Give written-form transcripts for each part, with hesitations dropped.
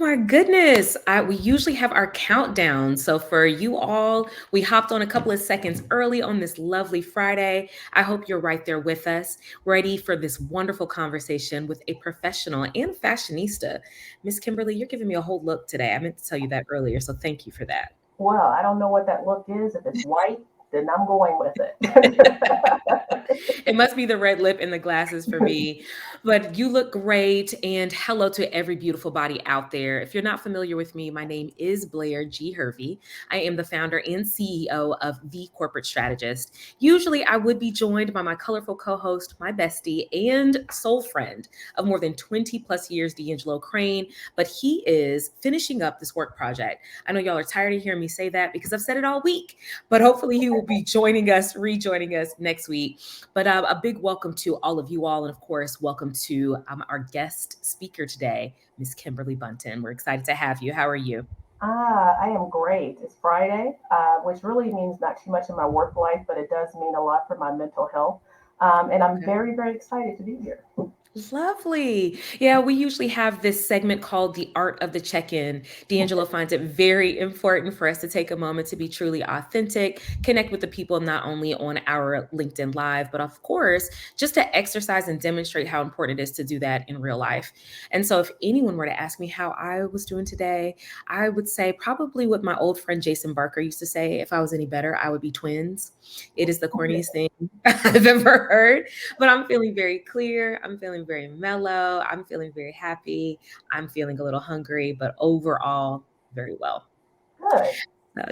my goodness. We usually have our countdown. So for you all, we hopped on a couple of seconds early on this lovely Friday. I hope you're right there with us, ready for this wonderful conversation with a professional and fashionista. Miss Kimberly, you're giving me a whole look today. I meant to tell you that earlier, so thank you for that. Well, I don't know what that look is. If it's white, then I'm going with it. It must be the red lip and the glasses for me. But you look great. And hello to every beautiful body out there. If you're not familiar with me, my name is Blair G. Hervey. I am the founder and CEO of The Corporate Strategist. Usually, I would be joined by my colorful co host, my bestie, and soul friend of more than 20 plus years, D'Angelo Crane. But he is finishing up this work project. I know y'all are tired of hearing me say that because I've said it all week, but hopefully he will be joining us, rejoining us next week. But a big welcome to all of you all. And of course, welcome to our guest speaker today, Miss Kimberly Bunton. We're excited to have you. How are you? I am great. It's Friday, which really means not too much in my work life, but it does mean a lot for my mental health. And I'm Okay. very, very excited to be here. Lovely. Yeah, we usually have this segment called the art of the check in. D'Angelo finds it very important for us to take a moment to be truly authentic, connect with the people not only on our LinkedIn Live, but of course, just to exercise and demonstrate how important it is to do that in real life. And so, if anyone were to ask me how I was doing today, I would say probably what my old friend Jason Barker used to say, if I was any better, I would be twins. It is the corniest thing I've ever heard, but I'm feeling very clear. I'm feeling very mellow. I'm feeling very happy. I'm feeling a little hungry, but overall, very well. Good.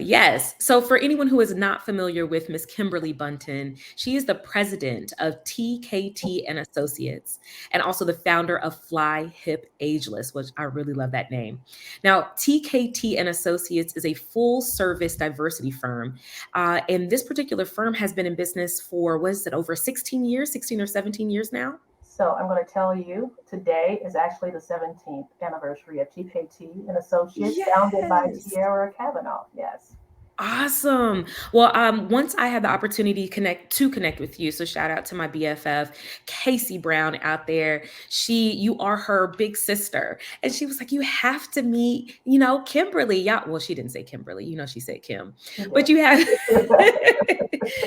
Yes. So, for anyone who is not familiar with Miss Kimberly Bunton, she is the president of TKT and Associates, and also the founder of Fly Hip Ageless, which I really love that name. Now, TKT and Associates is a full-service diversity firm, and this particular firm has been in business for what is it, over 16 years, 16 or 17 years now. So I'm going to tell you today is actually the 17th anniversary of TKT and Associates, founded by Yes. Tierra Kavanaugh. Yes. Awesome. Well, once I had the opportunity to connect with you, so shout out to my BFF, Casey Brown out there. You are her big sister, and she was like, "You have to meet, Kimberly." Yeah, well, she didn't say Kimberly, she said Kim, She did. but you have,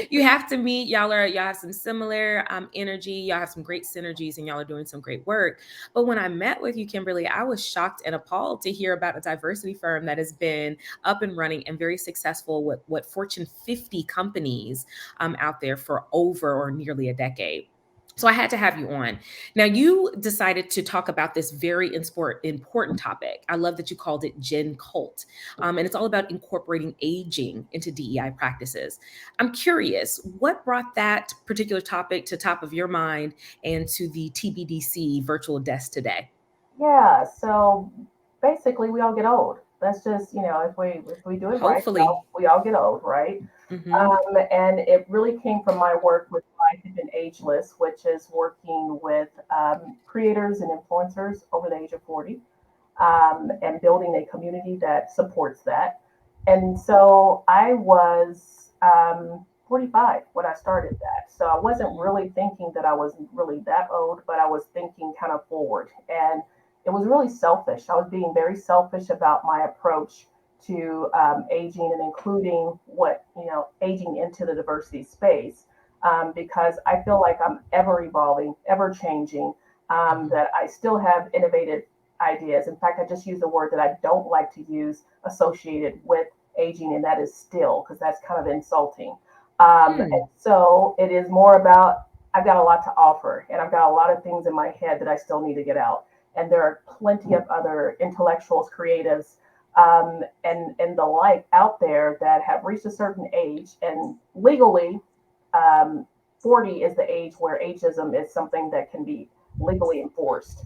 you have to meet. Y'all have some similar energy. Y'all have some great synergies, and y'all are doing some great work. But when I met with you, Kimberly, I was shocked and appalled to hear about a diversity firm that has been up and running and very successful with what Fortune 50 companies out there for over or nearly a decade. So I had to have you on. Now you decided to talk about this very important topic. I love that you called it Gen Cult, and it's all about incorporating aging into DEI practices. I'm curious, what brought that particular topic to top of your mind and to the TBDC virtual desk today? Yeah. So basically, we all get old. That's just, if we do it right, Hopefully. we all get old, right? Hmm. And it really came from my work with Life and Ageless, which is working with creators and influencers over the age of 40, and building a community that supports that. And so I was 45 when I started that. So I wasn't really thinking that I was really that old, but I was thinking kind of forward. And it was really selfish. I was being very selfish about my approach to aging and including aging into the diversity space, because I feel like I'm ever evolving, ever changing, that I still have innovative ideas. In fact, I just use a word that I don't like to use associated with aging, and that is still, because that's kind of insulting. And Hmm. so it is more about I've got a lot to offer, and I've got a lot of things in my head that I still need to get out. And there are plenty of other intellectuals, creatives, and the like out there that have reached a certain age, and legally, um, 40 is the age where ageism is something that can be legally enforced.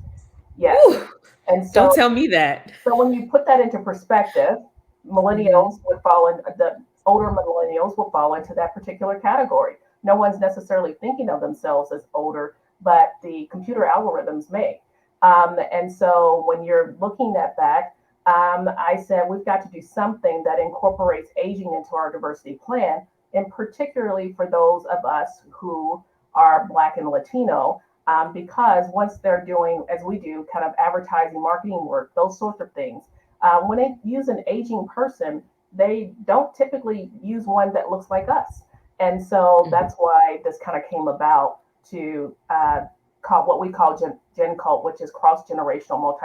Yes. Ooh, And don't so tell me that. so when you put that into perspective, millennials Mhm. would fall in the older millennials will fall into that particular category. No one's necessarily thinking of themselves as older, but the computer algorithms may. And so when you're looking at that, I said we've got to do something that incorporates aging into our diversity plan, and particularly for those of us who are Black and Latino. because once they're doing, as we do, kind of advertising, marketing work, those sorts of things, when they use an aging person, they don't typically use one that looks like us. And so Mhm. that's why this kind of came about to call what we call Gen Cult, which is cross generational,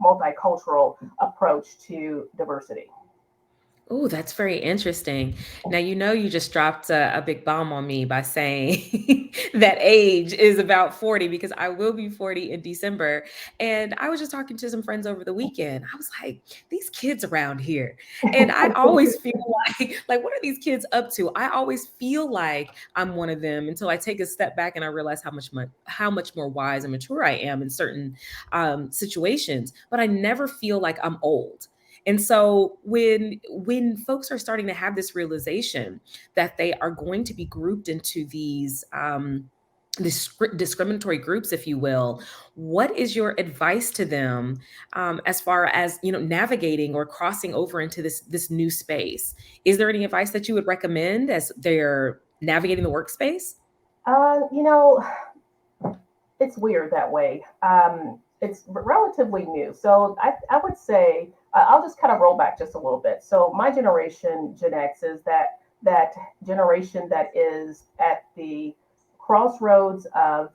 multicultural approach to diversity. Oh, that's very interesting. Now, you just dropped a big bomb on me by saying that age is about 40 because I will be 40 in December. And I was just talking to some friends over the weekend. I was like, these kids around here. And I always feel like what are these kids up to? I always feel like I'm one of them until I take a step back and I realize how much more wise and mature I am in certain situations. But I never feel like I'm old. And so when folks are starting to have this realization that they are going to be grouped into these discriminatory groups, if you will, what is your advice to them as far as navigating or crossing over into this new space? Is there any advice that you would recommend as they're navigating the workspace? You know, it's weird that way. It's relatively new. So I would say I'll just kind of roll back just a little bit. So my generation, Gen X, is that generation that is at the crossroads of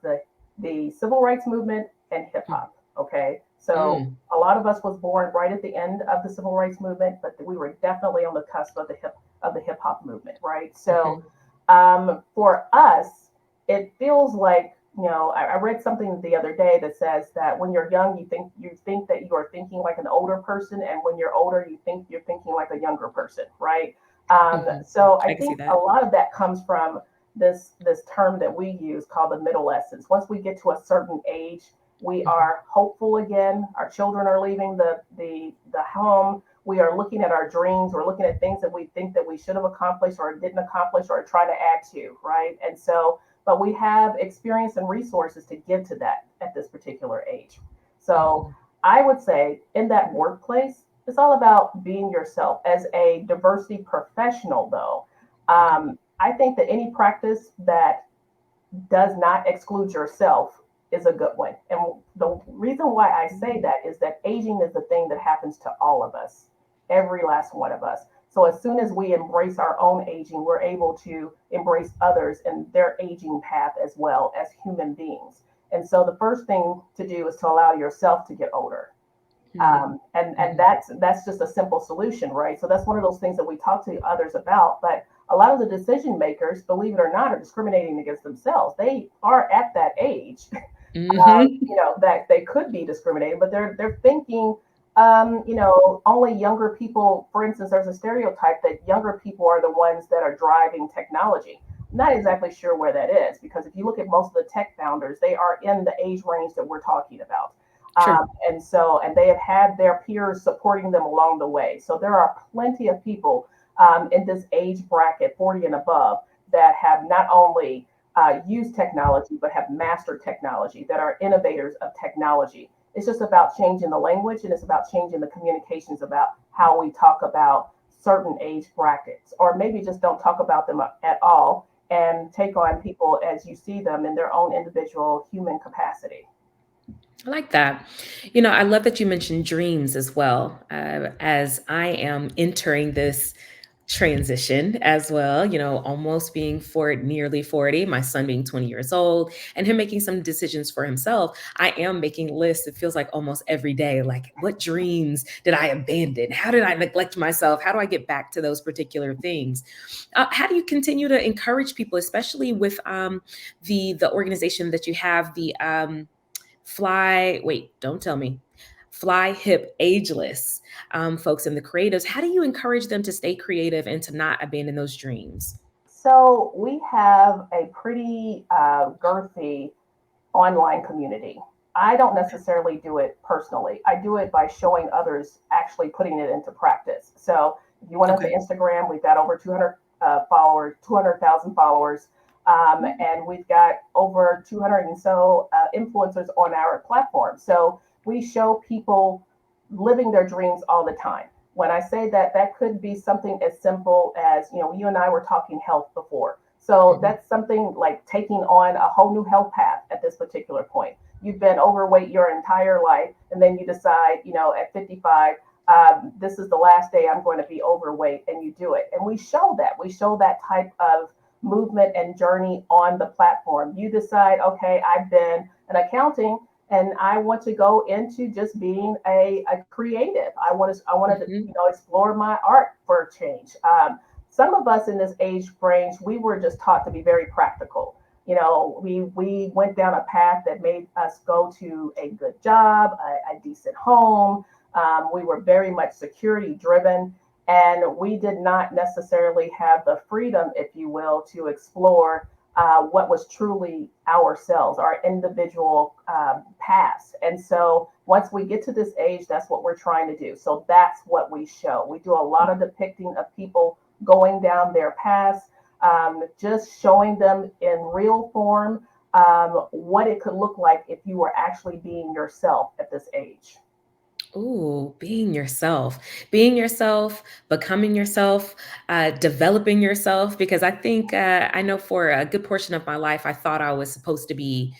the civil rights movement and hip hop. Okay, so Mm, a lot of us was born right at the end of the civil rights movement, but we were definitely on the cusp of the hip hop movement, right? So mhm, for us, it feels like I read something the other day that says that when you're young, you think that you are thinking like an older person, and when you're older, you think you're thinking like a younger person, right? mhm. So I I can see think a that. lot of that comes from this term that we use called the middle essence. Once we get to a certain age, we Mhm, are hopeful again. Our children are leaving the home. We are looking at our dreams. We're looking at things that we think that we should have accomplished or didn't accomplish or try to add to, right? And so but we have experience and resources to give to that at this particular age. So mhm, I would say in that workplace, it's all about being yourself. As a diversity professional, though, okay. I think that any practice that does not exclude yourself is a good one. And the reason why I say that is that aging is the thing that happens to all of us, every last one of us. So as soon as we embrace our own aging, we're able to embrace others and their aging path as well as human beings. And so the first thing to do is to allow yourself to get older. Mhm, And mhm. that's just a simple solution, right? So that's one of those things that we talk to others about. But a lot of the decision makers, believe it or not, are discriminating against themselves. They are at that age, Mhm. that they could be discriminating, but they're thinking, only younger people. For instance, there's a stereotype that younger people are the ones that are driving technology. Not exactly sure where that is because if you look at most of the tech founders, they are in the age range that we're talking about. True. And they have had their peers supporting them along the way. So there are plenty of people in this age bracket, 40 and above, that have not only used technology but have mastered technology, that are innovators of technology. It's just about changing the language and it's about changing the communications about how we talk about certain age brackets, or maybe just don't talk about them at all and take on people as you see them in their own individual human capacity. I like that. I love that you mentioned dreams as well. As I am entering this transition as well, almost being nearly 40, my son being 20 years old, and him making some decisions for himself. I am making lists, it feels like almost every day. Like, what dreams did I abandon? How did I neglect myself? How do I get back to those particular things? How do you continue to encourage people, especially with the organization that you have, the wait, don't tell me. Fly Hip Ageless folks and the creatives. How do you encourage them to stay creative and to not abandon those dreams? So we have a pretty girthy online community. I don't necessarily do it personally. I do it by showing others actually putting it into practice. So if you went onto Okay. Instagram, we've got over 200 followers, 200,000 followers, and we've got over 200 and so influencers on our platform. So we show people living their dreams all the time. When I say that, that could be something as simple as, you and I were talking health before. So Mhm. that's something like taking on a whole new health path at this particular point. You've been overweight your entire life, and then you decide, at 55, this is the last day I'm going to be overweight, and you do it. And we show that. We show that type of movement and journey on the platform. You decide, okay, I've been an accounting and I want to go into just being a creative. I wanted to Mhm. explore my art for a change. Some of us in this age range, we were just taught to be very practical. We went down a path that made us go to a good job, a decent home. We were very much security driven, and we did not necessarily have the freedom, if you will, to explore what was truly ourselves, our individual past. And so once we get to this age, that's what we're trying to do. So that's what we show. We do a lot of depicting of people going down their paths, just showing them in real form what it could look like if you were actually being yourself at this age. Ooh, being yourself, becoming yourself, developing yourself. Because I think I know for a good portion of my life, I thought I was supposed to be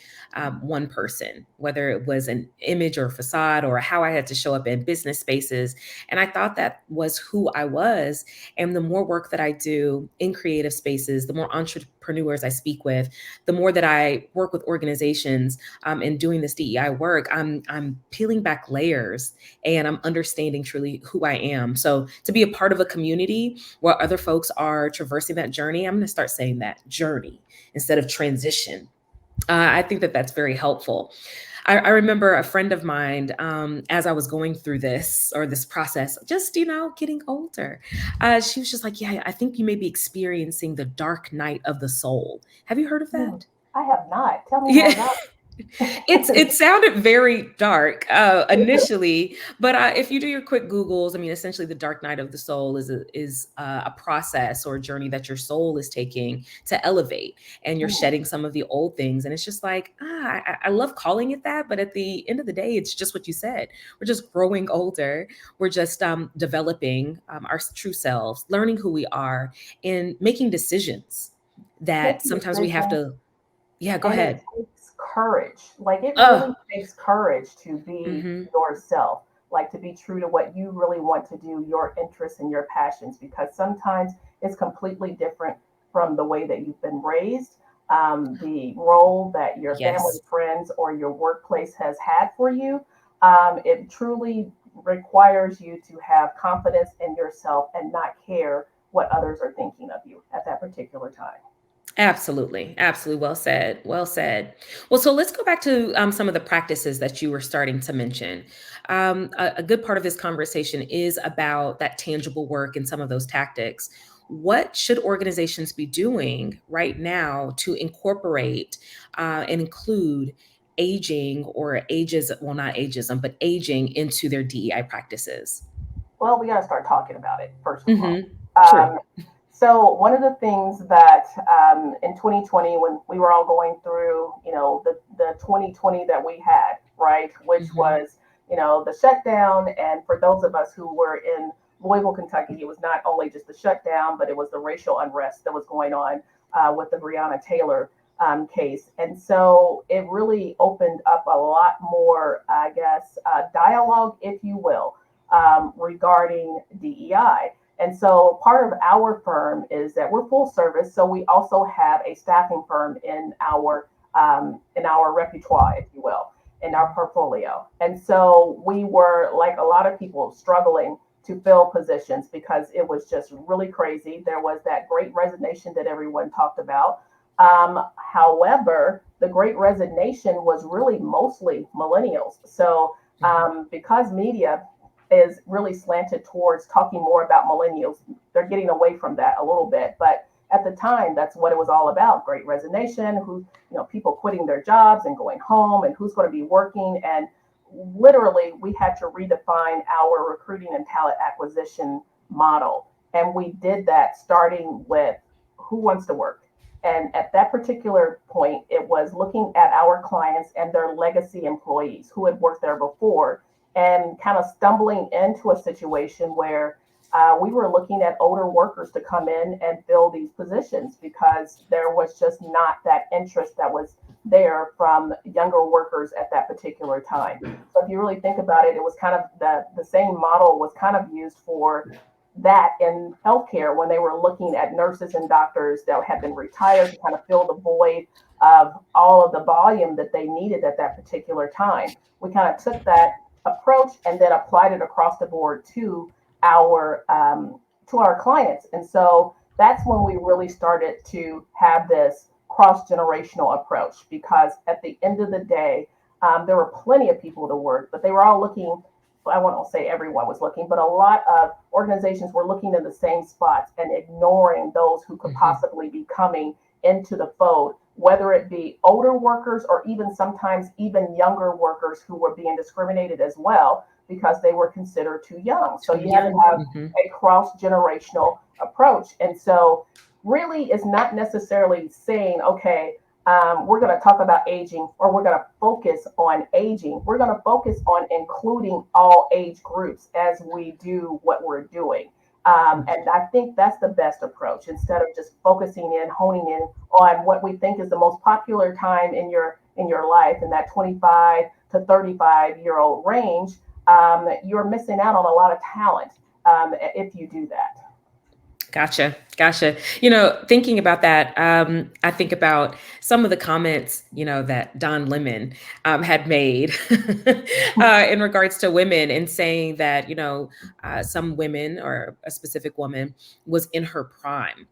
one person, whether it was an image or facade or how I had to show up in business spaces. And I thought that was who I was. And the more work that I do in creative spaces, the more entrepreneurs I speak with, the more that I work with organizations and doing this DEI work, I'm peeling back layers and I'm understanding truly who I am. So to be a part of a community where other folks are traversing that journey, I'm going to start saying that journey instead of transition. I think that that's very helpful. I remember a friend of mine, as I was going through this process, just, getting older. She was just like, yeah, I think you may be experiencing the dark night of the soul. Have you heard of Hmm, that? I have not. Tell me more Yeah. about It it. sounded very dark initially, but if you do your quick Googles, I mean, essentially, the Dark Night of the Soul is a process or a journey that your soul is taking to elevate, and you're Mm, shedding some of the old things. And it's just like I love calling it that, but at the end of the day, it's just what you said. We're just growing older. We're just developing our true selves, learning who we are, and making decisitions that making sometimes we have decisions. to. Yeah, go And it ahead. takes courage. Like it really Oh. takes courage to be Mhm. yourself, like to be true to what you really want to do, your interests and your passions, because sometimes it's completely different from the way that you've been raised, the role that your family, Yes, friends, or your workplace has had for you. It truly requires you to have confidence in yourself and not care what others are thinking of you at that particular time. absolutely. Absolutely. Well said. Well said. Well, so let's go back to some of the practices that you were starting to mention. A good part of this conversation is about that tangible work and some of those tactics. What should organizations be doing right now to incorporate and include aging or ages, well, not ageism, but aging into their DEI practices? Well, we got to start talking about it first of all. Hmm. True. Um, so one of the things that in 2020, when we were all going through, the 2020 that we had, right, which Hmm. was, the shutdown, and for those of us who were in Louisville, Kentucky, it was not only just the shutdown, but it was the racial unrest that was going on with the Breonna Taylor case, and so it really opened up a lot more, I guess, dialogue, if you will, regarding DEI. And so part of our firm is that we're full service, so we also have a staffing firm in our repertoire, if you will, in our portfolio. And so we were, like a lot of people, struggling to fill positions because it was just really crazy. There was that great resignation that everyone talked about. However, the great resignation was really mostly millennials. So Hmm. because media is really slanted towards talking more about millennials. They're getting away from that a little bit, but at the time, that's what it was all about: great resignation, people quitting their jobs and going home, and who's going to be working. And literally, we had to redefine our recruiting and talent acquisition model, and we did that starting with who wants to work. And at that particular point, it was looking at our clients and their legacy employees who had worked there before and kind of stumbling into a situation where we were looking at older workers to come in and fill these positions because there was just not that interest that was there from younger workers at that particular time. So if you really think about it, it was kind of the same model was kind of used for that in healthcare when they were looking at nurses and doctors that had been retired to kind of fill the void of all of the volume that they needed at that particular time. We kind of took that approach and then applied it across the board our to our clients. And so that's when we really started to have this cross generational approach because at the end of the day, there were plenty of people to work, but they were all looking. I won't say everyone was looking, but a lot of organizations were looking in the same spots and ignoring those who could possibly be coming into the fold, whether it be older workers or even sometimes even younger workers who were being discriminated as well because they were considered too young. So you had to have a cross generational approach. And so really it's not necessarily saying, okay, we're going to talk about aging or we're going to focus on aging. We're going to focus on including all age groups as we do what we're doing. And I think that's the best approach instead of just focusing in, honing in on what we think is the most popular time in your life in that 25 to 35-year-old range. You're missing out on a lot of talent if you do that. Gotcha. Gotcha. Thinking about that, I think about some of the comments, that Don Lemon had made in regards to women and saying that, some women or a specific woman was in her prime.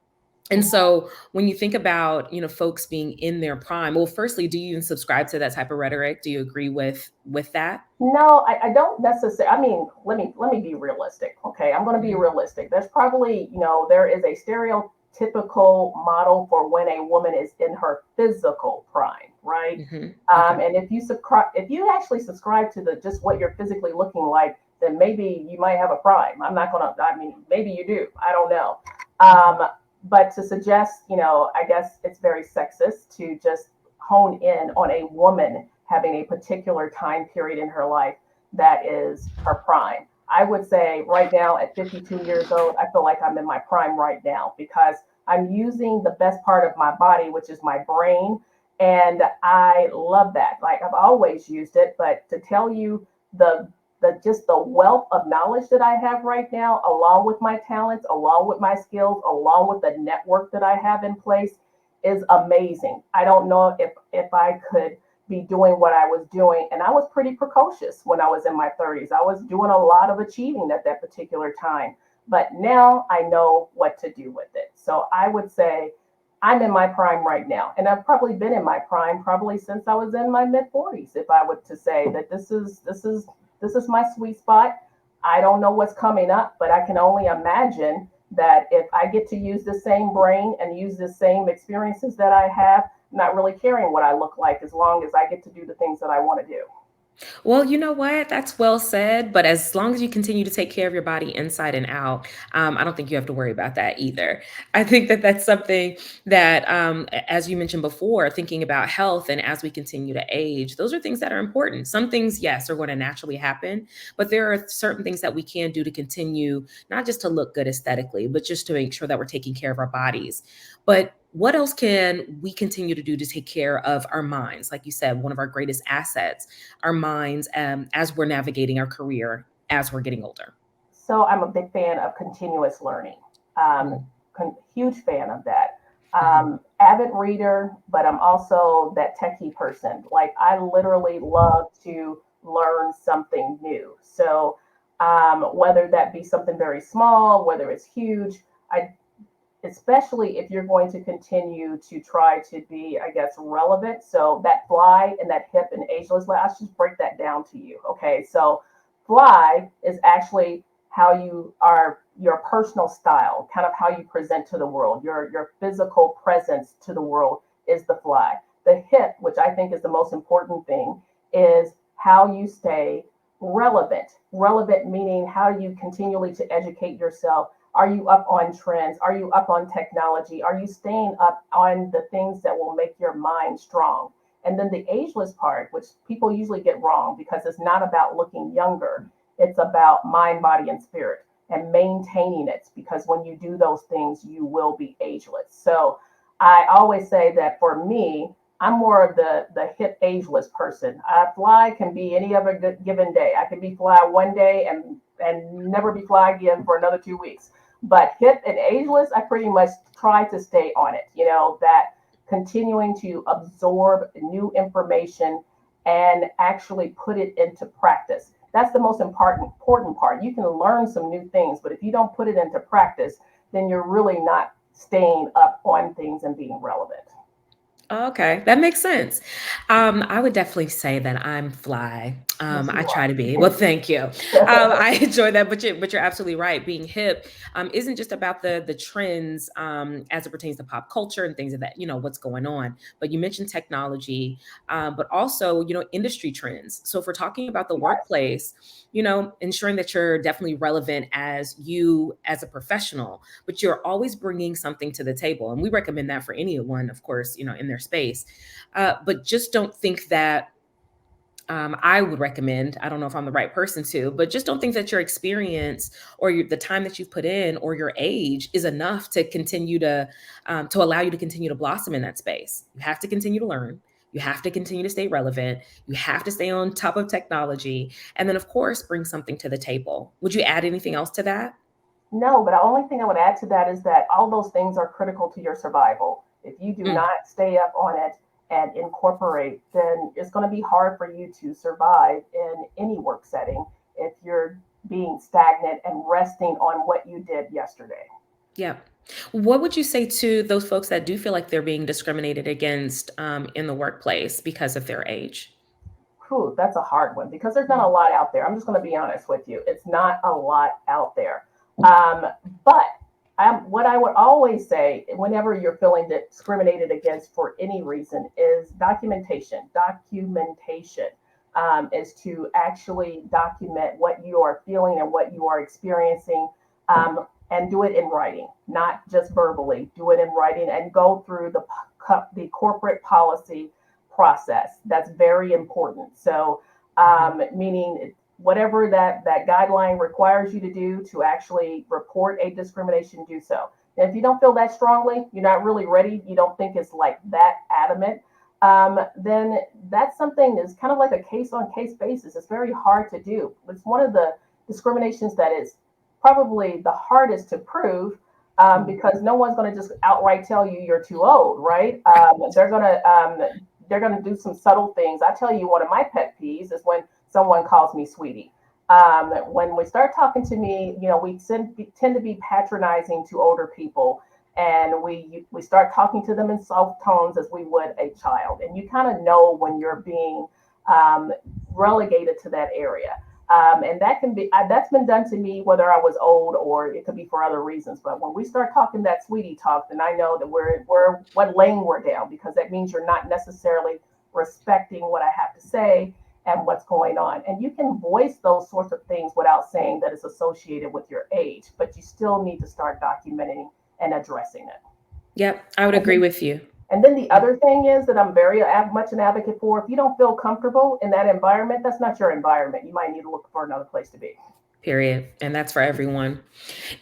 And so when you think about, folks being in their prime, well, firstly, do you even subscribe to that type of rhetoric? Do you agree with that? No, I don't necessarily. I mean, let me be realistic. Okay, I'm going to be realistic. There's probably, there is a stereotypical model for when a woman is in her physical prime, right? Okay. And if you actually subscribe to the just what you're physically looking like, then maybe you might have a prime. I'm not gonna. I mean, maybe you do. I don't know. But to suggest, I guess it's very sexist to just hone in on a woman having a particular time period in her life that is her prime. I would say right now at 52 years old, I feel like I'm in my prime right now because I'm using the best part of my body, which is my brain. And I love that. Like I've always used it, but to tell you just the wealth of knowledge that I have right now, along with my talents, along with my skills, along with the network that I have in place is amazing. I don't know if I could be doing what I was doing. And I was pretty precocious when I was in my 30s. I was doing a lot of achieving at that particular time. But now I know what to do with it. So I would say I'm in my prime right now. And I've probably been in my prime probably since I was in my mid 40s, if I were to say that this is my sweet spot. I don't know what's coming up, but I can only imagine that if I get to use the same brain and use the same experiences that I have, not really caring what I look like as long as I get to do the things that I want to do. Well, you know what? That's well said. But as long as you continue to take care of your body inside and out, I don't think you have to worry about that either. I think that that's something that, as you mentioned before, thinking about health and as we continue to age, those are things that are important. Some things, yes, are going to naturally happen, but there are certain things that we can do to continue, not just to look good aesthetically, but just to make sure that we're taking care of our bodies. But what else can we continue to do to take care of our minds? Like you said, one of our greatest assets, our minds, as we're navigating our career as we're getting older. So I'm a big fan of continuous learning. Mm-hmm. Huge fan of that. Mm-hmm. Avid reader, but I'm also that techie person. Like I literally love to learn something new. So whether that be something very small, whether it's huge, I especially if you're going to continue to try to be, I guess, relevant. So that fly and that hip and ageless, let's just break that down to you. Okay. So fly is actually how you are, your personal style, kind of how you present to the world, your physical presence to the world is the fly. The hip, which I think is the most important thing, is how you stay relevant. Relevant meaning how you continually to educate yourself. Are you up on trends? Are you up on technology? Are you staying up on the things that will make your mind strong? And then the ageless part, which people usually get wrong because it's not about looking younger, it's about mind, body, and spirit. and maintaining it, because when you do those things, you will be ageless. So I always say that for me, I'm more of the hip ageless person. Fly can be any other given day. I can be fly one day and never be fly again for another 2 weeks. But hip and ageless, I pretty much try to stay on it. That continuing to absorb new information and actually put it into practice. That's the most important part. You can learn some new things, but if you don't put it into practice, then you're really not staying up on things and being relevant. Okay, that makes sense. I would definitely say that I'm fly. Yes, I you try to be. are. Well, thank you. I enjoy that, but you're absolutely right. Being hip isn't just about the trends as it pertains to pop culture and things of that. What's going on. But you mentioned technology, but also industry trends. So if we're talking about the Yes. workplace, ensuring that you're definitely relevant as you as a professional, but you're always bringing something to the table. And we recommend that for anyone, of course, in their space. But just don't think that I would recommend, I don't know if I'm the right person to, but just don't think that your experience or the time that you've put in or your age is enough to continue to allow you to continue to blossom in that space. You have to continue to learn. You have to continue to stay relevant. You have to stay on top of technology. And then, of course, bring something to the table. Would you add anything else to that? No, but the only thing I would add to that is that all those things are critical to your survival. If you do Mm. not stay up on it and incorporate, then it's going to be hard for you to survive in any work setting if you're being stagnant and resting on what you did yesterday. Yeah. What would you say to those folks that do feel like they're being discriminated against in the workplace because of their age? Whew, that's a hard one because there's not a Mhm. lot out there. I'm just going to be honest with you. It's not a lot out there. Um, but what I would always say whenever you're feeling discriminated against for any reason is documentation. Documentation is to actually document what you are feeling and what you are experiencing, and do it in writing, not just verbally. Do it in writing and go through the corporate policy process. That's very important. So, Mhm. meaning whatever that guideline requires you to do to actually report a discrimination, do so. And if you don't feel that strongly, you're not really ready, you don't think it's like that adamant, then that's something that's kind of like a case on case basis. It's very hard to do. It's one of the discriminations that is probably the hardest to prove, Mhm. because no one's going to just outright tell you you're too old, right? They're going to do some subtle things. I tell you, one of my pet peeves is when someone calls me sweetie. When we start talking to me, we tend to be patronizing to older people, and we start talking to them in soft tones as we would a child, and you kind of know when you're being um, relegated to that area. And that can be that's been done to me whether I was old or it could be for other reasons. But when we start talking that sweetie talk, then I know that we're what lane we're down, because that means you're not necessarily respecting what I have to say and what's going on. And you can voice those sorts of things without saying that it's associated with your age, but you still need to start documenting and addressing it. Yep, I would And agree then, with you. and then the Yeah, other thing is that I'm very much an advocate for, if you don't feel comfortable in that environment, that's not your environment. You might need to look for another place to be. period. And that's for everyone.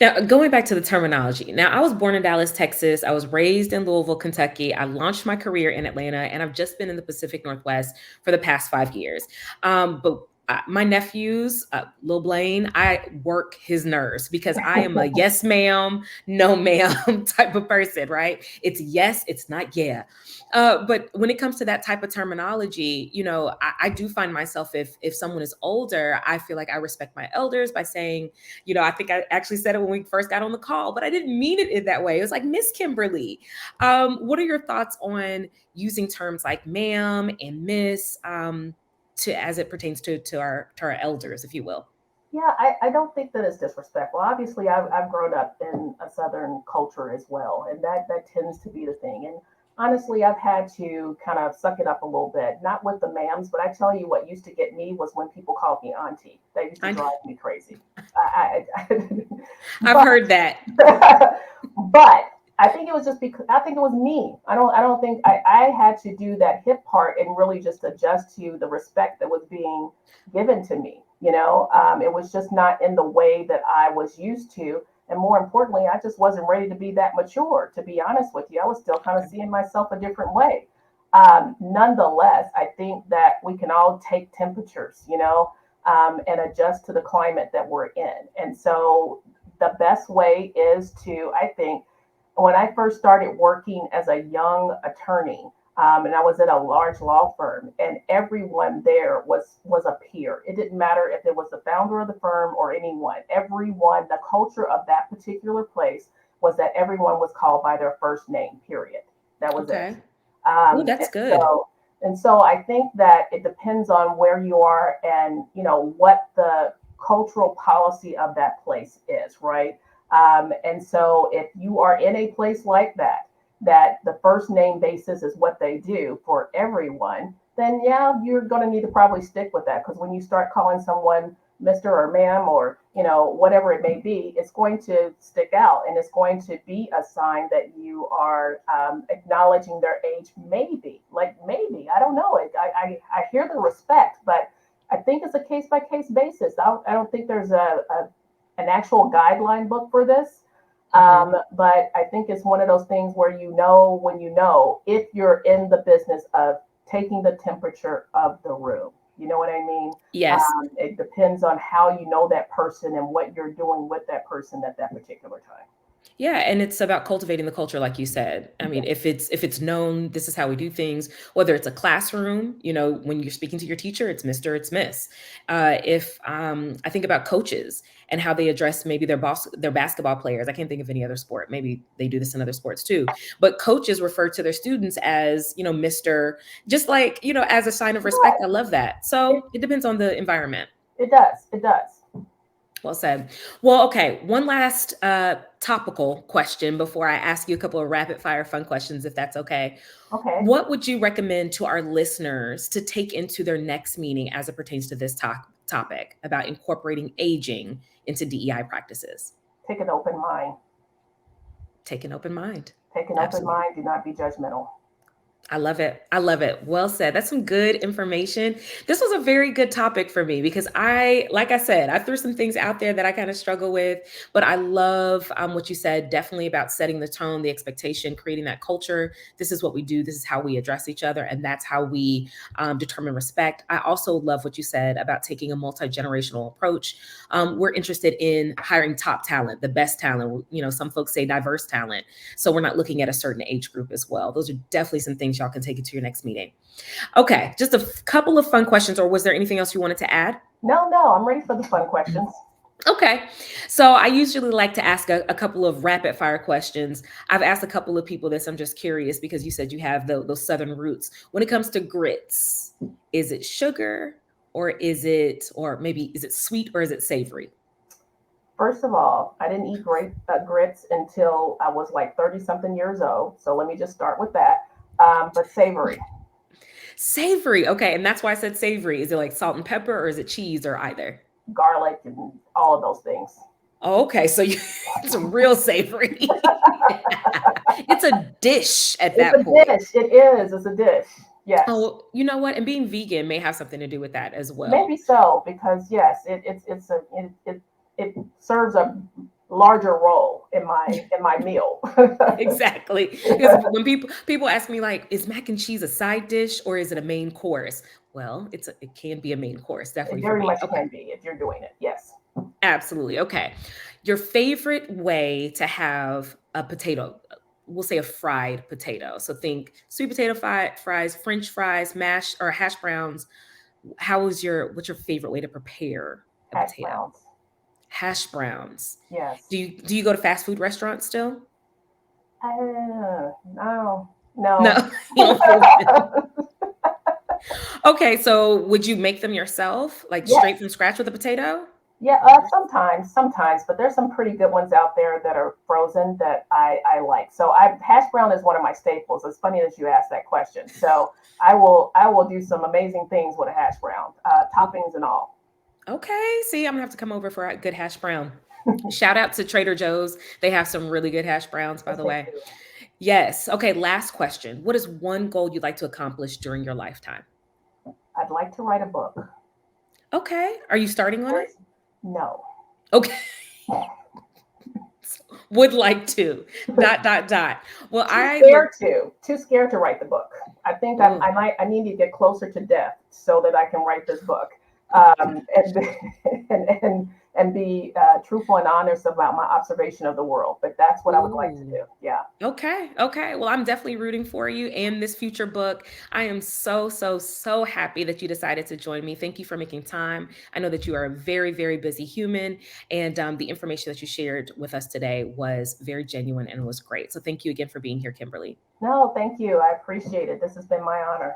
Now, going back to the terminology. Now, I was born in Dallas, Texas. I was raised in Louisville, Kentucky. I launched my career in Atlanta, and I've just been in the Pacific Northwest for the past 5 years. But my nephews, Lil Blaine, I work his nerves because I am a yes, ma'am, no, ma'am type of person, right? It's yes, it's not yeah. But when it comes to that type of terminology, I do find myself, if someone is older, I feel like I respect my elders by saying, I think I actually said it when we first got on the call, but I didn't mean it in that way. It was like Miss Kimberly. What are your thoughts on using terms like ma'am and miss to as it pertains to our elders, if you will? Yeah, I don't think that it's disrespectful. Obviously, I've grown up in a Southern culture as well, and that tends to be the thing. And honestly, I've had to kind of suck it up a little bit, not with the ma'ams, but I tell you what used to get me was when people called me auntie. That used to I, drive me crazy. I I've but heard that. but I think it was just because I think it was me. I don't think I had to do that hip part and really just adjust to the respect that was being given to me. It was just not in the way that I was used to. And more importantly, I just wasn't ready to be that mature, to be honest with you. I was still kind of Okay. seeing myself a different way. Nonetheless, I think that we can all take temperatures, and adjust to the climate that we're in. And so the best way is to, I think, when I first started working as a young attorney, and I was at a large law firm, and everyone there was a peer. It didn't matter if it was the founder of the firm or anyone. Everyone, the culture of that particular place was that everyone was called by their first name. Period. That was it. Okay. Oh, Um, that's and good. so and so I think that it depends on where you are and what the cultural policy of that place is, right? And so if you are in a place like that, that the first name basis is what they do for everyone, then yeah, you're going to need to probably stick with that, because when you start calling someone Mr. or ma'am or whatever it may be, it's going to stick out, and it's going to be a sign that you are acknowledging their age. Maybe, like maybe, I don't know. I hear the respect, but I think it's a case by case basis. I don't think there's an actual guideline book for this. Hmm. But I think it's one of those things where when if you're in the business of taking the temperature of the room. You know what I mean? Yes. It depends on how you know that person and what you're doing with that person at that particular time. Yeah, and it's about cultivating the culture, like you said. I mean, Yeah. if it's known, this is how we do things. Whether it's a classroom, when you're speaking to your teacher, it's Mister, it's Miss. If I think about coaches and how they address maybe their basketball players. I can't think of any other sport. Maybe they do this in other sports too. But coaches refer to their students as Mister, just like as a sign of respect. I Right. love that. It, So it depends on the environment. it does. It does. Well said. Well, okay. One last topical question before I ask you a couple of rapid fire fun questions, if that's okay. Okay. What would you recommend to our listeners to take into their next meeting as it pertains to this topic about incorporating aging into DEI practices? Take an open mind. Take an open mind. Take an open Absolutely. mind. Do not be judgmental. I love it. I love it. Well said. That's some good information. This was a very good topic for me because like I said, I threw some things out there that I kind of struggle with, but I love what you said, definitely about setting the tone, the expectation, creating that culture. This is what we do. This is how we address each other. And that's how we determine respect. I also love what you said about taking a multi-generational approach. We're interested in hiring top talent, the best talent. Some folks say diverse talent. So we're not looking at a certain age group as well. Those are definitely some things y'all can take into your next meeting. Okay, just a couple of fun questions, or was there anything else you wanted to add? No, no, I'm ready for the fun questions. Okay, so I usually like to ask a couple of rapid fire questions. I've asked a couple of people this. I'm just curious because you said you have those southern roots. When it comes to grits, is it sugar or maybe is it sweet or is it savory? First of all, I didn't eat grits until I was like 30 something years old. So let me just start with that. But savory, Savory. Okay, and that's why I said savory. Is it like salt and pepper or is it cheese or either? garlic, and all of those things. Oh, okay, so it's a real savory. It's a dish at It's that a point. dish. It is. It's a dish. Oh, Yes. well, you know what? And being vegan may have something to do with that as Maybe well. so, because yes, it serves a larger role in my meal. Exactly. Because when people ask me like, is mac and cheese a side dish or is it a main course? Well, it can be a main course, It definitely for very me. much Okay. can be if you're doing it. Yes. Absolutely. Okay. Your favorite way to have a potato, we'll say a fried potato. So think sweet potato fries, French fries, mash or hash browns. What's your favorite way to prepare a Hash potato? browns. Hash browns. Yes. Do you go to fast food restaurants still? No. No, No. you don't fool with them. Okay, so would you make them yourself, like straight Yes. from scratch with a potato? Yeah, sometimes, but there's some pretty good ones out there that are frozen that I like. So hash brown is one of my staples. It's funny that you asked that question. So I will do some amazing things with a hash brown, toppings and all. Okay, see, I'm gonna have to come over for a good hash brown. Shout out to Trader Joe's. They have some really good hash browns, by Yes, the they way. do. Yes. Okay, last question. What is one goal you'd like to accomplish during your lifetime? I'd like to write a book. Okay. Are you starting on it? No. Okay. Would like to. Dot, dot, dot. Well, Too I look. scared to. Too scared to write the book. I think Ooh. I need to get closer to death so that I can write this book, and and be truthful and honest about my observation of the world. But that's what I would like to Ooh. do. Yeah. Okay. Okay. Well, I'm definitely rooting for you and this future book. I am so, so, so happy that you decided to join me. Thank you for making time. I know that you are a very, very busy human, and the information that you shared with us today was very genuine and was great. So thank you again for being here, Kimberly. No, thank you. I appreciate it. This has been my honor.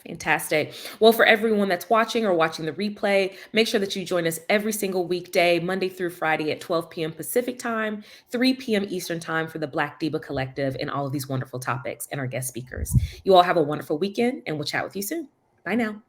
Fantastic. Well, for everyone that's watching or watching the replay, make sure that you join us every single weekday, Monday through Friday at 12 p.m. Pacific time, 3 p.m. Eastern time for the Black Diva Collective and all of these wonderful topics and our guest speakers. You all have a wonderful weekend, and we'll chat with you soon. Bye now.